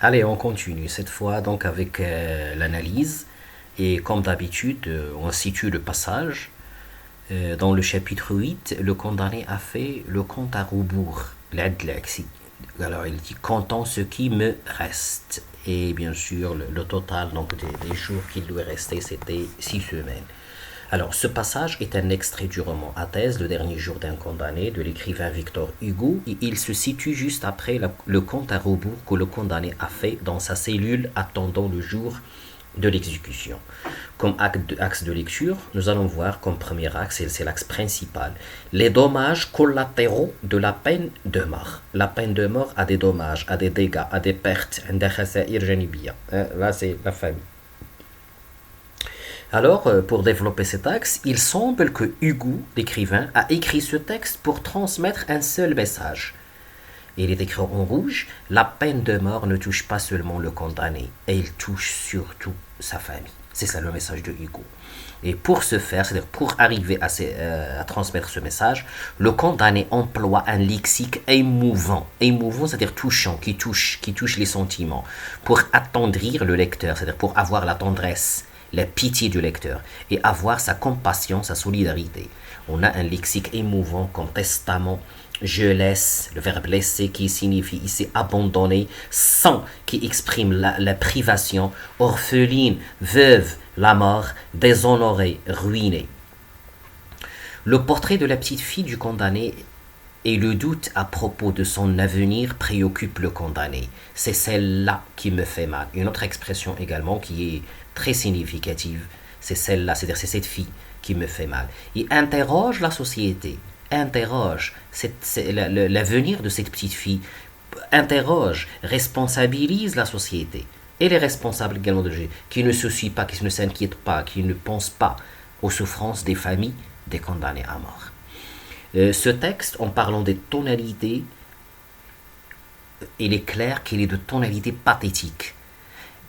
Allez, on continue cette fois donc avec l'analyse. Et comme d'habitude, on situe le passage. Dans le chapitre 8, le condamné a fait le compte à rebours. Alors il dit comptant ce qui me reste. Et bien sûr, le total donc, des jours qu'il lui restait, c'était 6 semaines. Alors, ce passage est un extrait du roman Athènes, le dernier jour d'un condamné, de l'écrivain Victor Hugo, et il se situe juste après le compte à rebours que le condamné a fait dans sa cellule attendant le jour de l'exécution. Comme axe de lecture, nous allons voir comme premier axe, et c'est l'axe principal, les dommages collatéraux de la peine de mort. La peine de mort a des dommages, a des dégâts, a des pertes. Là, c'est la famille. Alors, pour développer cet axe, il semble que Hugo, l'écrivain, a écrit ce texte pour transmettre un seul message. Il est écrit en rouge, la peine de mort ne touche pas seulement le condamné, et il touche surtout sa famille. C'est ça le message de Hugo. Et pour ce faire, c'est-à-dire pour arriver à transmettre ce message, le condamné emploie un lexique émouvant. Émouvant, c'est-à-dire touchant, qui touche les sentiments, pour attendrir le lecteur, c'est-à-dire pour avoir la tendresse, la pitié du lecteur et avoir sa compassion, sa solidarité. On a un lexique émouvant comme testament, je laisse, le verbe laisser qui signifie ici abandonner, sang qui exprime la privation, orpheline, veuve, la mort, déshonorée, ruinée. Le portrait de la petite fille du condamné et le doute à propos de son avenir préoccupe le condamné. C'est celle-là qui me fait mal. Une autre expression également qui est très significative, c'est celle-là, c'est-à-dire c'est cette fille qui me fait mal. Il interroge la société, interroge l'avenir de cette petite fille, interroge, responsabilise la société. Et les responsables également de G, qui ne se suit pas, qui ne s'inquiètent pas, qui ne pensent pas aux souffrances des familles des condamnés à mort. Ce texte, en parlant des tonalités, il est clair qu'il est de tonalité pathétique.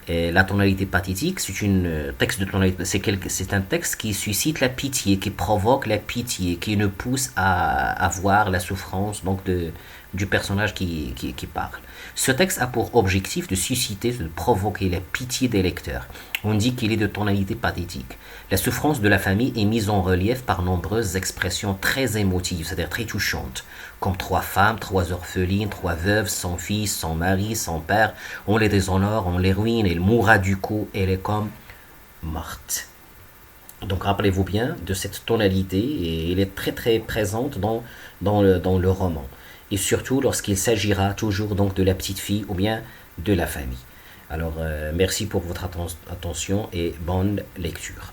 Et la tonalité pathétique, c'est un texte qui suscite la pitié, qui provoque la pitié, qui nous pousse à voir la souffrance du personnage qui parle. Ce texte a pour objectif de susciter, de provoquer la pitié des lecteurs. On dit qu'il est de tonalité pathétique. La souffrance de la famille est mise en relief par nombreuses expressions très émotives, c'est-à-dire très touchantes, comme 3 femmes, 3 orphelines, 3 veuves, sans fils, sans mari, sans père. On les déshonore, on les ruine, elle mourra du coup, elle est comme morte. Donc rappelez-vous bien de cette tonalité, et elle est très très présente dans le roman. Et surtout lorsqu'il s'agira toujours donc de la petite fille ou bien de la famille. Alors merci pour votre attention et bonne lecture.